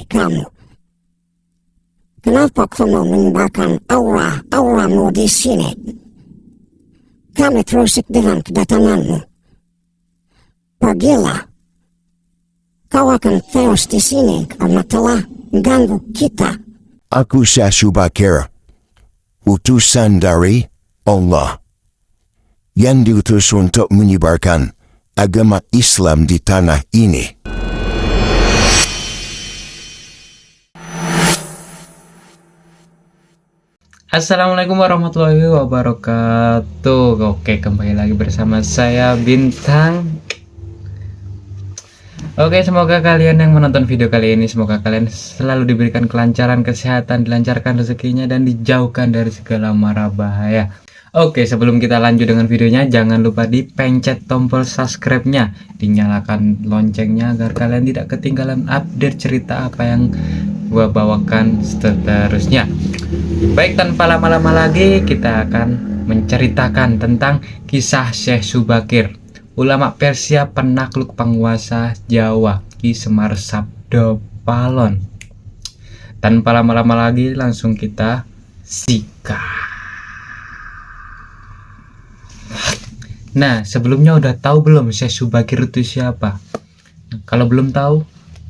kamu. Kenapa kamu menyebarkan auramu di sini? Kami terusik dengan kedatanganmu. Pergilah. Kau akan tewas di sini karena telah mengganggu kita. Aku Syekh Syubakir, utusan dari Allah, yang diutus untuk menyebarkan agama Islam di tanah ini. Assalamualaikum warahmatullahi wabarakatuh. Oke, kembali lagi bersama saya Bintang. Oke, semoga kalian yang menonton video kali ini, semoga kalian selalu diberikan kelancaran, kesehatan, dilancarkan rezekinya, dan dijauhkan dari segala mara bahaya. Oke, sebelum kita lanjut dengan videonya, jangan lupa dipencet tombol subscribe-nya, dinyalakan loncengnya agar kalian tidak ketinggalan update cerita apa yang gua bawakan seterusnya. Baik, tanpa lama-lama lagi kita akan menceritakan tentang kisah Syekh Syubakir, ulama Persia penakluk penguasa Jawa, Ki Semar Sabdapalon. Tanpa lama-lama lagi langsung kita sikat. Nah, sebelumnya udah tahu belum Syekh Syubakir itu siapa? Kalau belum tahu,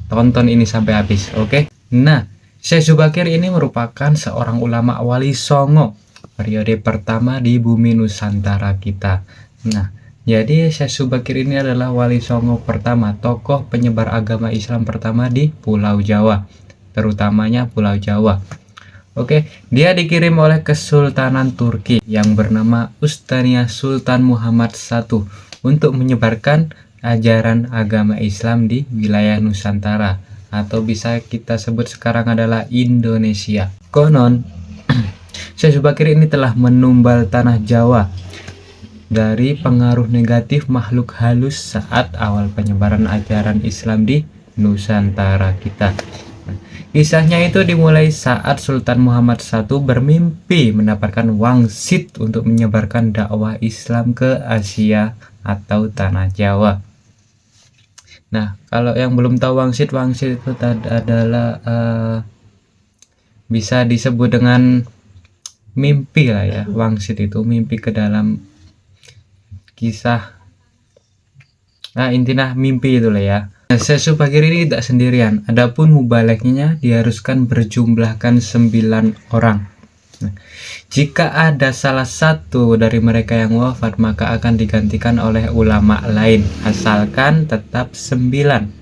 tonton ini sampai habis, oke? Nah, Syekh Syubakir ini merupakan seorang ulama wali songo periode pertama di bumi Nusantara kita. Nah, jadi Syekh Syubakir ini adalah wali songo pertama, tokoh penyebar agama Islam pertama di Pulau Jawa, terutamanya Pulau Jawa. Oke, dia dikirim oleh Kesultanan Turki yang bernama Ustaniyah Sultan Muhammad I untuk menyebarkan ajaran agama Islam di wilayah Nusantara, atau bisa kita sebut sekarang adalah Indonesia. Konon, Syekh Syubakir ini telah menumbal tanah Jawa dari pengaruh negatif makhluk halus saat awal penyebaran ajaran Islam di Nusantara kita. Kisahnya itu dimulai saat Sultan Muhammad I bermimpi mendapatkan wangsit untuk menyebarkan dakwah Islam ke Asia atau tanah Jawa. Nah, kalau yang belum tahu wangsit itu adalah bisa disebut dengan mimpi lah ya. Wangsit itu mimpi ke dalam kisah. Nah, intinya mimpi itulah ya. Syekh Syubakir ini tidak sendirian, adapun mubaliknya diharuskan berjumlahkan 9 orang. Nah, jika ada salah satu dari mereka yang wafat, maka akan digantikan oleh ulama lain, asalkan tetap 9.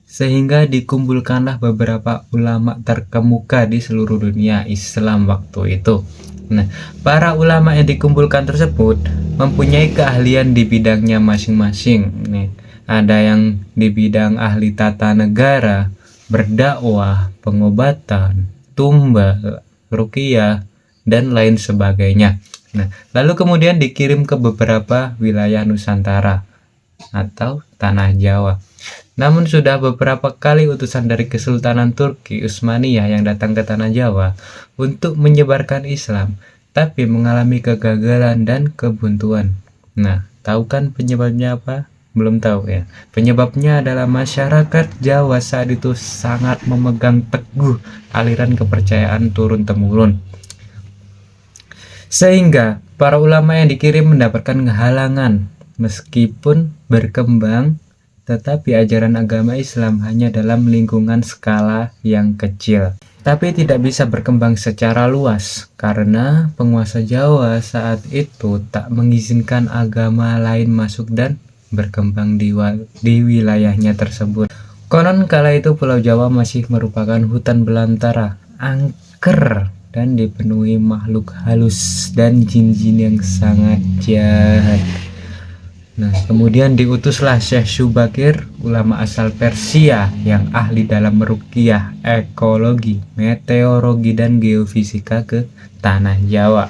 Sehingga dikumpulkanlah beberapa ulama terkemuka di seluruh dunia Islam waktu itu. Nah, para ulama yang dikumpulkan tersebut mempunyai keahlian di bidangnya masing-masing. Nih, ada yang di bidang ahli tata negara, berdakwah, pengobatan, tumbal, ruqyah, dan lain sebagainya. Nah, lalu kemudian dikirim ke beberapa wilayah Nusantara atau tanah Jawa. Namun sudah beberapa kali utusan dari Kesultanan Turki Utsmaniyah yang datang ke tanah Jawa untuk menyebarkan Islam, tapi mengalami kegagalan dan kebuntuan. Nah, tahu kan penyebabnya apa? Belum tahu ya. Penyebabnya adalah masyarakat Jawa saat itu sangat memegang teguh aliran kepercayaan turun-temurun, sehingga para ulama yang dikirim mendapatkan kehalangan. Meskipun berkembang, tetapi ajaran agama Islam hanya dalam lingkungan skala yang kecil, tapi tidak bisa berkembang secara luas karena penguasa Jawa saat itu tak mengizinkan agama lain masuk dan berkembang di wilayahnya tersebut. Konon kala itu Pulau Jawa masih merupakan hutan belantara, angker, dan dipenuhi makhluk halus dan jin-jin yang sangat jahat. Nah, kemudian diutuslah Syekh Syubakir, ulama asal Persia yang ahli dalam ruqyah, ekologi, meteorologi, dan geofisika ke tanah Jawa.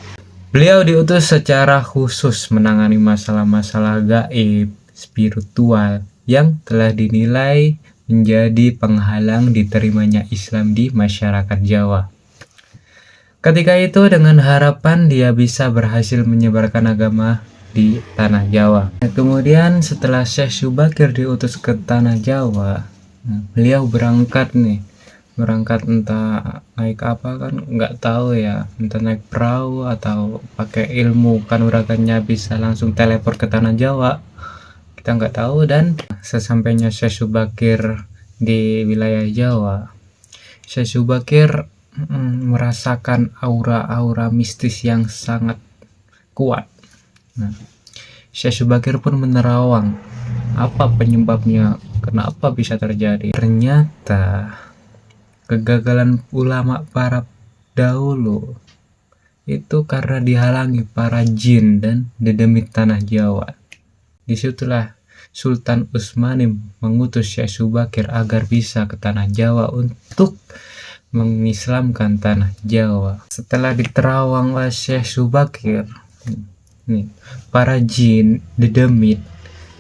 Beliau diutus secara khusus menangani masalah-masalah gaib, spiritual yang telah dinilai menjadi penghalang diterimanya Islam di masyarakat Jawa. Ketika itu dengan harapan dia bisa berhasil menyebarkan agama di tanah Jawa. Kemudian setelah Syekh Syubakir diutus ke tanah Jawa, beliau berangkat nih berangkat entah naik apa kan nggak tahu ya, entah naik perahu atau pakai ilmu kanuragannya bisa langsung teleport ke tanah Jawa, kita nggak tahu. Dan sesampainya Syekh Subakir di wilayah Jawa, Syekh Subakir merasakan aura-aura mistis yang sangat kuat. Nah, Syekh Subakir pun menerawang apa penyebabnya, kenapa bisa terjadi. Ternyata kegagalan ulama para dahulu itu karena dihalangi para jin dan dedemit tanah Jawa. Disitulah Sultan Utsmani mengutus Syekh Subakir agar bisa ke tanah Jawa untuk mengislamkan tanah Jawa. Setelah diterawang oleh Syekh Subakir, para jin, dedemit,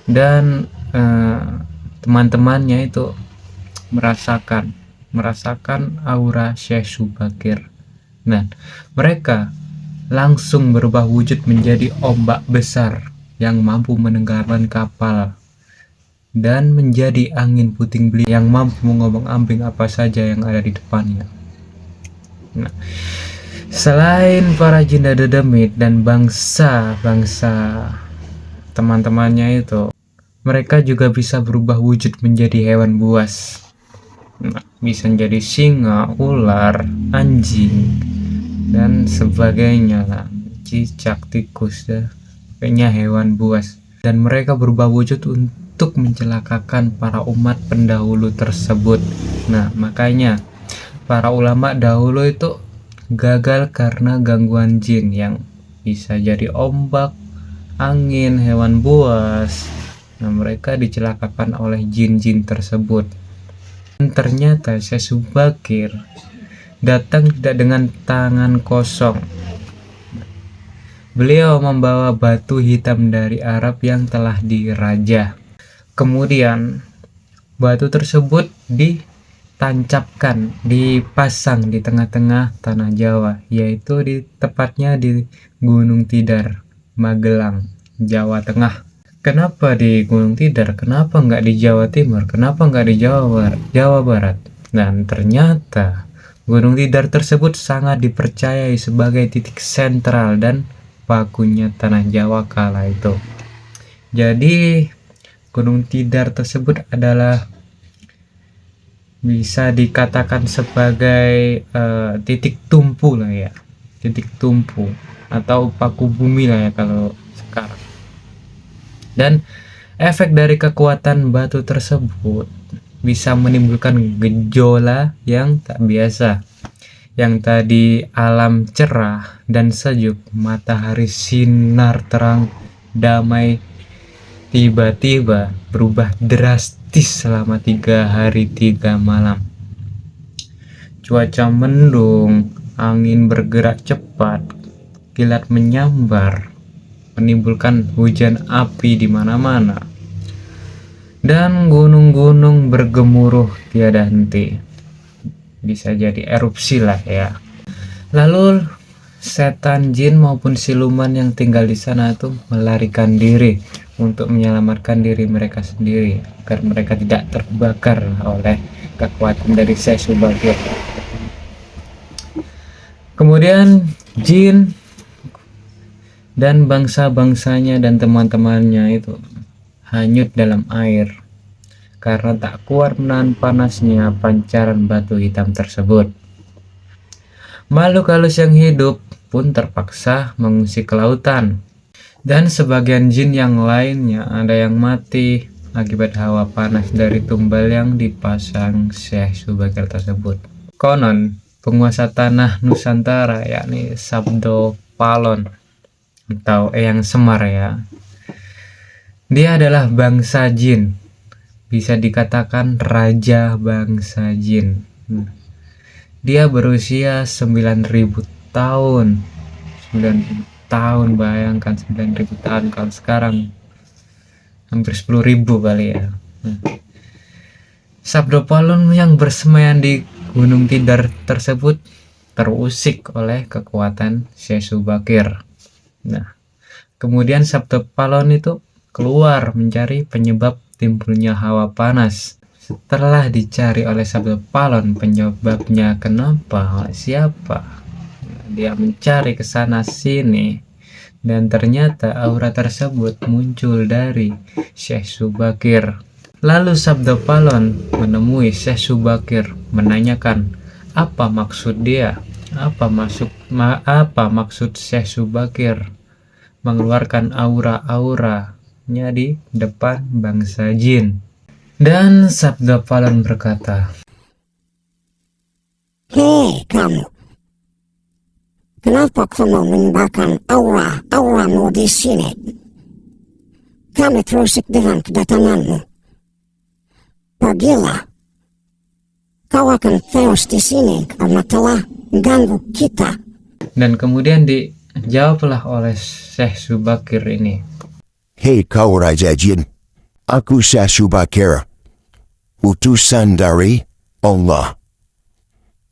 dan teman-temannya itu merasakan aura Syekh Subakir. Nah, mereka langsung berubah wujud menjadi ombak besar yang mampu menenggelamkan kapal dan menjadi angin puting beliung yang mampu mengombang-ambing apa saja yang ada di depannya. Nah, selain para jin dan dedemit dan bangsa-bangsa teman-temannya itu, mereka juga bisa berubah wujud menjadi hewan buas. Nah, bisa menjadi singa, ular, anjing, dan sebagainya lah, cicak, tikus, ya. Kayaknya hewan buas. Dan mereka berubah wujud untuk mencelakakan para umat pendahulu tersebut. Nah, makanya para ulama dahulu itu gagal karena gangguan jin yang bisa jadi ombak, angin, hewan buas. Nah, mereka dicelakakan oleh jin-jin tersebut. Dan ternyata Syekh Subakir datang tidak dengan tangan kosong. Beliau membawa batu hitam dari Arab yang telah dirajah. Kemudian batu tersebut ditancapkan, dipasang di tengah-tengah tanah Jawa, yaitu tepatnya di Gunung Tidar, Magelang, Jawa Tengah. Kenapa di Gunung Tidar? Kenapa nggak di Jawa Timur? Kenapa nggak di Jawa Barat? Dan ternyata Gunung Tidar tersebut sangat dipercayai sebagai titik sentral dan bakunya tanah Jawa kala itu. Jadi Gunung Tidar tersebut adalah bisa dikatakan sebagai titik tumpu lah ya, titik tumpu atau paku bumi lah ya kalau sekarang. Dan efek dari kekuatan batu tersebut bisa menimbulkan gejolak yang tak biasa. Yang tadi alam cerah dan sejuk, matahari sinar terang, damai, tiba-tiba berubah drastis selama 3 hari 3 malam. Cuaca mendung, angin bergerak cepat, kilat menyambar, menimbulkan hujan api di mana-mana, dan gunung-gunung bergemuruh tiada henti. Bisa jadi erupsi lah ya. Lalu setan, jin maupun siluman yang tinggal di sana tuh melarikan diri untuk menyelamatkan diri mereka sendiri agar mereka tidak terbakar oleh kekuatan dari Syekh Subakir. Kemudian jin dan bangsa-bangsanya dan teman-temannya itu hanyut dalam air karena tak kuat menahan panasnya pancaran batu hitam tersebut. Makhluk halus yang hidup pun terpaksa mengungsi ke lautan, dan sebagian jin yang lainnya ada yang mati akibat hawa panas dari tumbal yang dipasang Syekh Subakir tersebut. Konon penguasa tanah Nusantara yakni Sabdo Palon atau Eyang Semar ya, dia adalah bangsa jin, bisa dikatakan raja bangsa jin. Dia berusia 9.000 tahun. 9.000 tahun, bayangkan 9.000 tahun, kalau sekarang hampir 10.000 kali ya. Sabdo Palon yang bersemayam di Gunung Tidar tersebut terusik oleh kekuatan Syekh Subakir. Nah, kemudian Sabdo Palon itu keluar mencari penyebab timbulnya hawa panas Setelah dicari oleh Sabda Palon penyebabnya kenapa, siapa, dia mencari ke sana sini dan ternyata aura tersebut muncul dari Syekh Subakir. Lalu Sabda Palon menemui Syekh Subakir menanyakan apa maksud dia, apa maksud Syekh Subakir mengeluarkan aura-auranya di depan bangsa jin. Dan Sabda Palon berkata, Hei kamu, kenapa kamu menyebarkan aura-auramu di sini? Kami terusik dengan kedatanganmu. Pergilah. Kau akan tewas di sini karena telah mengganggu kita. dan kemudian dijawablah oleh Syekh Subakir ini, Hei kau Raja Jin, aku Syekh Subakir, utusan dari Allah,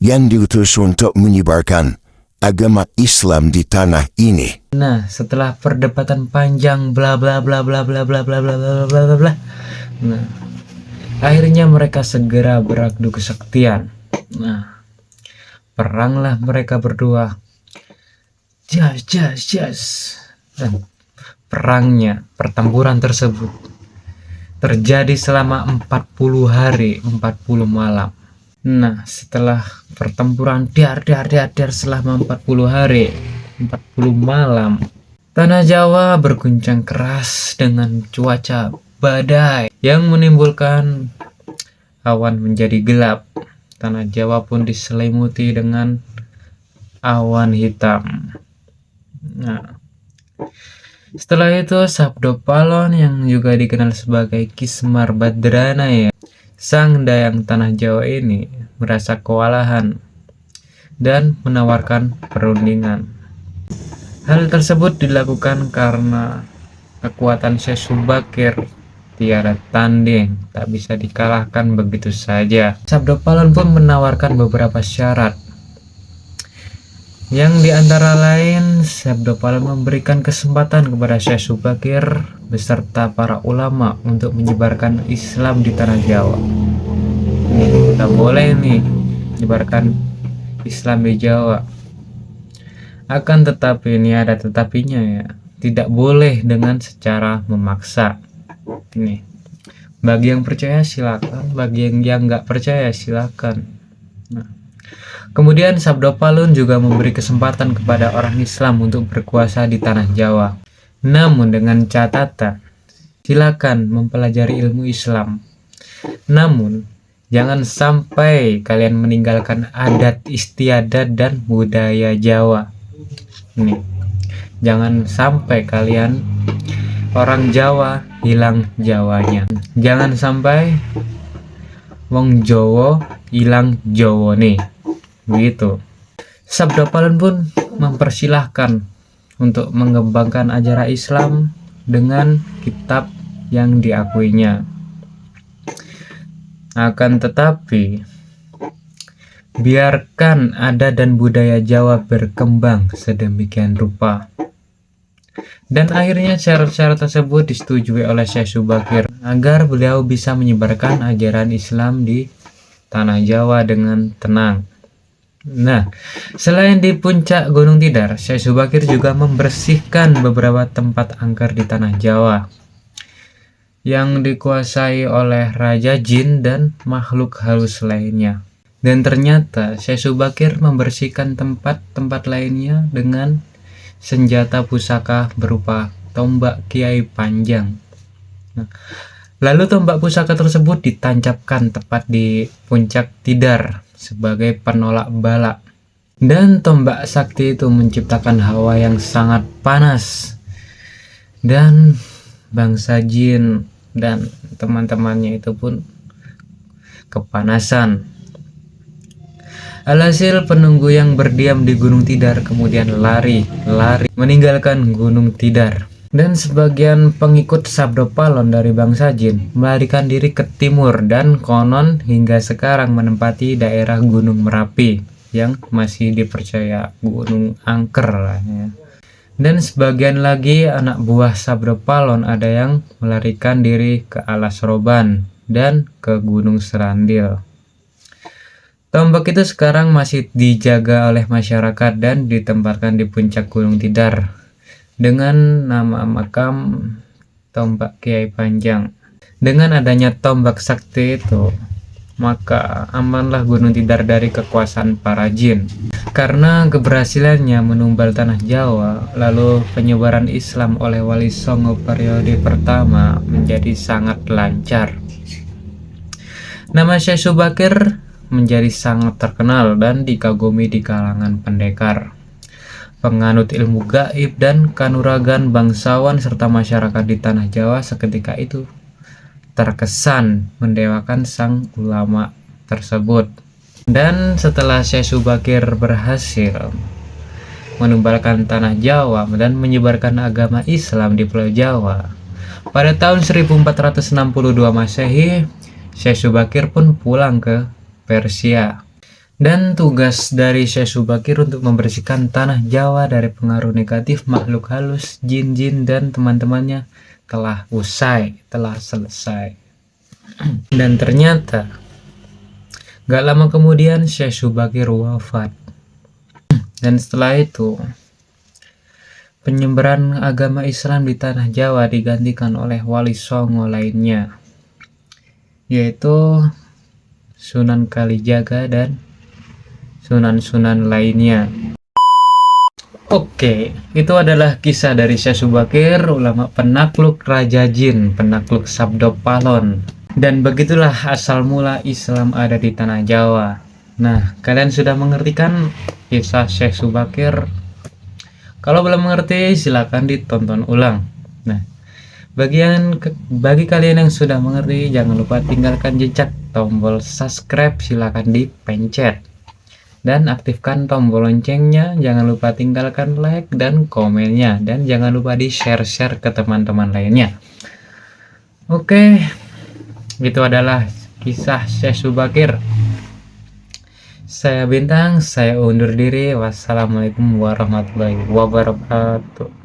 yang diutus untuk menyebarkan agama Islam di tanah ini. Nah, setelah perdebatan panjang bla bla bla bla bla bla bla bla bla bla bla bla. Nah, akhirnya mereka segera beradu kesaktian. Nah, peranglah mereka berdua. Jas. Dan pertempuran tersebut terjadi selama 40 hari, 40 malam. Nah, setelah pertempuran dar selama 40 hari, 40 malam, tanah Jawa berguncang keras dengan cuaca badai yang menimbulkan awan menjadi gelap. Tanah Jawa pun diselimuti dengan awan hitam. Nah, setelah itu Sabda Palon yang juga dikenal sebagai Kismar Badrana ya, sang dayang tanah Jawa ini merasa kewalahan dan menawarkan perundingan. Hal tersebut dilakukan karena kekuatan Syekh Subakir tiada tanding, tak bisa dikalahkan begitu saja. Sabda Palon pun menawarkan beberapa syarat, yang diantara lain Sabda Palon memberikan kesempatan kepada Syekh Subakir beserta para ulama untuk menyebarkan Islam di tanah Jawa. Nih, kita boleh nih menyebarkan Islam di Jawa. Akan tetapi ini ada tetapinya ya, tidak boleh dengan secara memaksa. Nih, bagi yang percaya silakan, bagi yang nggak percaya silakan. Nah, kemudian Sabda Palon juga memberi kesempatan kepada orang Islam untuk berkuasa di tanah Jawa. Namun dengan catatan, silakan mempelajari ilmu Islam. Namun, jangan sampai kalian meninggalkan adat istiadat dan budaya Jawa. Nih, jangan sampai kalian orang Jawa hilang Jawanya. Jangan sampai wong Jawa hilang Jawa nih. Begitu. Sabda Palon pun mempersilahkan untuk mengembangkan ajaran Islam dengan kitab yang diakuinya. Akan tetapi, biarkan adat dan budaya Jawa berkembang sedemikian rupa. Dan akhirnya syarat-syarat tersebut disetujui oleh Syekh Subakir agar beliau bisa menyebarkan ajaran Islam di tanah Jawa dengan tenang. Nah, selain di puncak Gunung Tidar, Syekh Subakir juga membersihkan beberapa tempat angker di tanah Jawa yang dikuasai oleh Raja Jin dan makhluk halus lainnya. Dan ternyata Syekh Subakir membersihkan tempat-tempat lainnya dengan senjata pusaka berupa tombak Kiai Panjang. Nah, lalu tombak pusaka tersebut ditancapkan tepat di puncak Tidar sebagai penolak bala. Dan tombak sakti itu menciptakan hawa yang sangat panas. Dan bangsa jin dan teman-temannya itu pun kepanasan. Alhasil penunggu yang berdiam di Gunung Tidar kemudian lari meninggalkan Gunung Tidar. Dan sebagian pengikut Sabda Palon dari bangsa jin melarikan diri ke timur dan konon hingga sekarang menempati daerah Gunung Merapi yang masih dipercaya gunung angker lah ya. Dan sebagian lagi anak buah Sabda Palon ada yang melarikan diri ke Alas Roban dan ke Gunung Serandil. Tombak itu sekarang masih dijaga oleh masyarakat dan ditempatkan di puncak Gunung Tidar dengan nama makam Tombak Kiai Panjang. Dengan adanya tombak sakti itu, maka amanlah Gunung Tidar dari kekuasaan para jin. Karena keberhasilannya menumbal tanah Jawa, lalu penyebaran Islam oleh Wali Songo periode pertama menjadi sangat lancar. Nama Syekh Subakir menjadi sangat terkenal dan dikagumi di kalangan pendekar, penganut ilmu gaib, dan kanuragan bangsawan serta masyarakat di tanah Jawa seketika itu terkesan mendewakan sang ulama tersebut. Dan setelah Syekh Subakir berhasil menumbalkan tanah Jawa dan menyebarkan agama Islam di Pulau Jawa, pada tahun 1462 Masehi, Syekh Subakir pun pulang ke Persia. Dan tugas dari Syekh Subakir untuk membersihkan tanah Jawa dari pengaruh negatif makhluk halus, jin-jin dan teman-temannya telah selesai. Dan ternyata gak lama kemudian Syekh Subakir wafat. Dan setelah itu penyebaran agama Islam di tanah Jawa digantikan oleh Wali Songo lainnya, yaitu Sunan Kalijaga dan sunan-sunan lainnya. Oke, itu adalah kisah dari Syekh Subakir, ulama penakluk Raja Jin, penakluk Sabdopalon. Dan begitulah asal mula Islam ada di tanah Jawa. Nah, kalian sudah mengerti kan kisah Syekh Subakir? Kalau belum mengerti, silakan ditonton ulang. Nah, bagi kalian yang sudah mengerti, jangan lupa tinggalkan jejak tombol subscribe, silakan dipencet dan aktifkan tombol loncengnya. Jangan lupa tinggalkan like dan komennya, dan jangan lupa di share ke teman-teman lainnya. Oke, itu adalah kisah Syekh Subakir. Saya Bintang, saya undur diri. Wassalamualaikum warahmatullahi wabarakatuh.